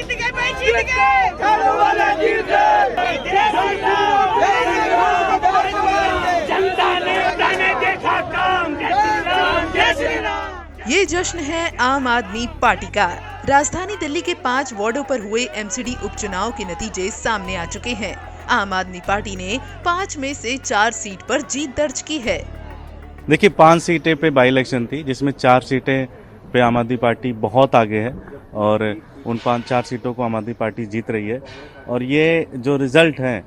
जीत गए भाई, जीत गए, झाड़ू वाले जीत गए। जय श्री राम, जय श्री राम। जनता ने देखा काम, जय श्री राम, जय श्री राम। ये जश्न है आम आदमी पार्टी का। राजधानी दिल्ली के 5 वार्डों पर हुए एमसीडी उपचुनाव के नतीजे सामने आ चुके हैं। आम आदमी पार्टी ने 5 में से 4 सीट पर जीत दर्ज की है। देखिए, 5 सीटें पे बाई इलेक्शन थी, जिसमें 4 सीटें पे आम आदमी पार्टी बहुत आगे है और उन 5-4 सीटों को आम आदमी पार्टी जीत रही है। और ये जो रिजल्ट है,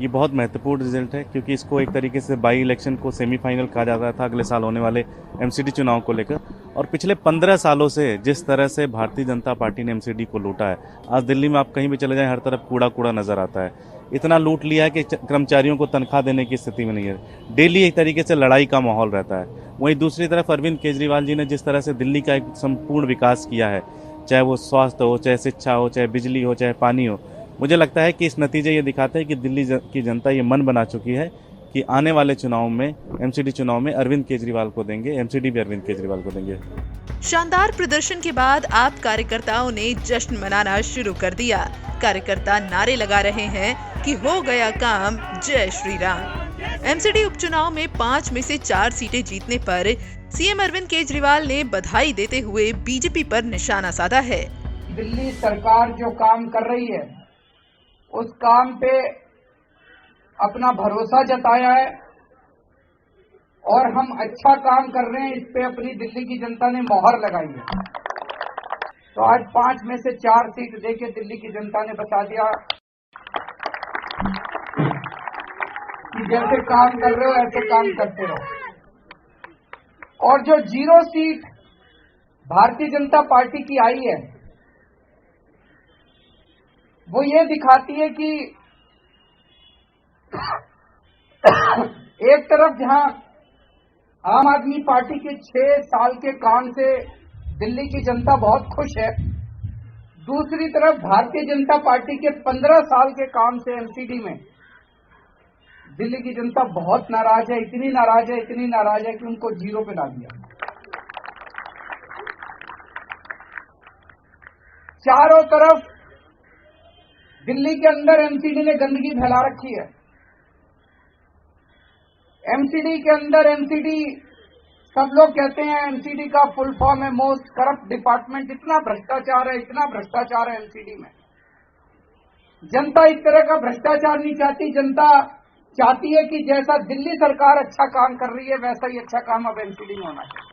ये बहुत महत्वपूर्ण रिजल्ट है, क्योंकि इसको एक तरीके से बाई इलेक्शन को सेमीफाइनल कहा जाता था अगले साल होने वाले एमसीडी चुनाव को लेकर। और पिछले 15 सालों से जिस तरह से भारतीय जनता पार्टी ने एमसीडी को लूटा है, आज दिल्ली में आप कहीं भी चले जाएं, हर तरफ कूड़ा कूड़ा नजर आता है। इतना लूट लिया है कि कर्मचारियों को तनख्वाह देने की स्थिति में नहीं है। डेली एक तरीके से लड़ाई का माहौल रहता है। वहीं दूसरी तरफ अरविंद केजरीवाल जी ने जिस तरह से दिल्ली का एक संपूर्ण विकास किया है, चाहे वो स्वास्थ्य हो, चाहे शिक्षा हो, चाहे बिजली हो, चाहे पानी हो, मुझे लगता है कि इस नतीजे ये दिखाते हैं कि दिल्ली की जनता ये मन बना चुकी है कि आने वाले चुनाव में, एमसीडी चुनाव में अरविंद केजरीवाल को देंगे, एमसीडी भी अरविंद केजरीवाल को देंगे। शानदार प्रदर्शन के बाद आप कार्यकर्ताओं ने जश्न मनाना शुरू कर दिया। कार्यकर्ता नारे लगा रहे हैं कि हो गया काम, जय श्री राम। एमसीडी उपचुनाव में 5 में से 4 सीटें जीतने पर सीएम अरविंद केजरीवाल ने बधाई देते हुए बीजेपी पर निशाना साधा है। दिल्ली सरकार जो काम कर रही है, उस काम पे अपना भरोसा जताया है और हम अच्छा काम कर रहे हैं, इस पे अपनी दिल्ली की जनता ने मोहर लगाई है। तो आज 5 में से 4 सीट देके दिल्ली की जनता ने बता दिया कि जैसे काम कर रहे हो ऐसे काम करते रहो। और जो 0 सीट भारतीय जनता पार्टी की आई है, वो ये दिखाती है कि एक तरफ जहां आम आदमी पार्टी के 6 साल के काम से दिल्ली की जनता बहुत खुश है, दूसरी तरफ भारतीय जनता पार्टी के 15 साल के काम से एमसीडी में दिल्ली की जनता बहुत नाराज है। इतनी नाराज है, इतनी नाराज है कि उनको 0 पे डाल दिया। चारों तरफ दिल्ली के अंदर एमसीडी ने गंदगी फैला रखी है। एमसीडी के अंदर, एमसीडी सब लोग कहते हैं एमसीडी का फुल फॉर्म है मोस्ट करप्ट डिपार्टमेंट। इतना भ्रष्टाचार है, इतना भ्रष्टाचार है एमसीडी में। जनता इस तरह का भ्रष्टाचार नहीं चाहती। जनता चाहती है कि जैसा दिल्ली सरकार अच्छा काम कर रही है, वैसा ही अच्छा काम अब एमसीडी में होना चाहिए।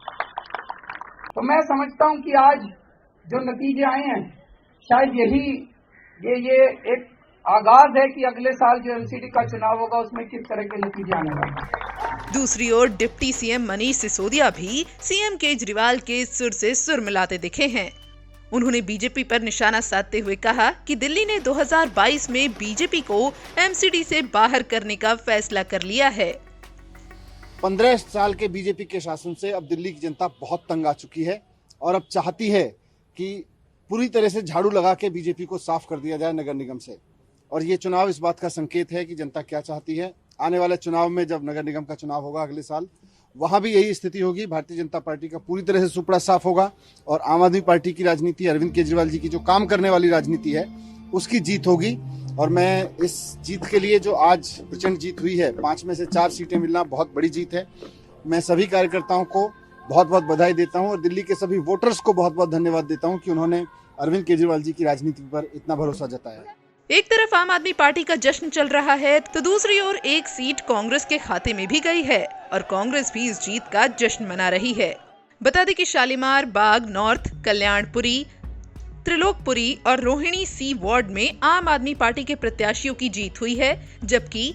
तो मैं समझता हूं कि आज जो नतीजे आए हैं, शायद यही ये एक आगाज है कि अगले साल जो एमसीडी का चुनाव होगा, उसमें किस तरह के नतीजे आने वाले हैं। दूसरी ओर डिप्टी सीएम मनीष सिसोदिया भी सीएम केजरीवाल के सुर से सुर मिलाते दिखे हैं। उन्होंने बीजेपी पर निशाना साधते हुए कहा कि दिल्ली ने 2022 में बीजेपी को एमसीडी से बाहर करने का फैसला कर लिया है। 15 साल के बीजेपी के शासन से अब दिल्ली की जनता बहुत तंग आ चुकी है और अब चाहती है कि पूरी तरह से झाड़ू लगा के बीजेपी को साफ कर दिया जाए नगर निगम से। और ये चुनाव इस बात का संकेत है कि जनता क्या चाहती है। आने वाले चुनाव में जब नगर निगम का चुनाव होगा अगले साल, वहां भी यही स्थिति होगी। भारतीय जनता पार्टी का पूरी तरह से सुपड़ा साफ होगा और आम आदमी पार्टी की राजनीति, अरविंद केजरीवाल जी की जो काम करने वाली राजनीति है, उसकी जीत होगी। और मैं इस जीत के लिए, जो आज प्रचंड जीत हुई है, 5 में से 4 सीटें मिलना बहुत बड़ी जीत है। मैं सभी कार्यकर्ताओं को बहुत बहुत बधाई देता हूं और दिल्ली के सभी वोटर्स को बहुत बहुत धन्यवाद देता हूं कि उन्होंने अरविंद केजरीवाल जी की राजनीति पर इतना भरोसा जताया। एक तरफ आम आदमी पार्टी का जश्न चल रहा है, तो दूसरी ओर एक सीट कांग्रेस के खाते में भी गई है और कांग्रेस भी इस जीत का जश्न मना रही है। बता दें कि शालीमार बाग नॉर्थ, कल्याणपुरी, त्रिलोकपुरी और रोहिणी सी वार्ड में आम आदमी पार्टी के प्रत्याशियों की जीत हुई है, जबकि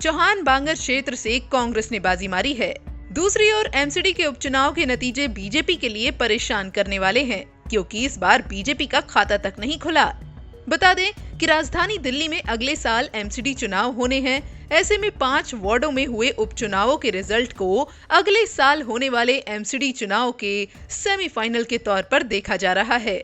चौहान बांगर क्षेत्र से कांग्रेस ने बाजी मारी है। दूसरी ओर एमसीडी के उपचुनाव के नतीजे बीजेपी के लिए परेशान करने वाले हैं, क्योंकि इस बार बीजेपी का खाता तक नहीं खुला। बता दें कि राजधानी दिल्ली में अगले साल एमसीडी चुनाव होने हैं। ऐसे में 5 वार्डों में हुए उपचुनावों के रिजल्ट को अगले साल होने वाले एमसीडी चुनाव के सेमीफाइनल के तौर पर देखा जा रहा है।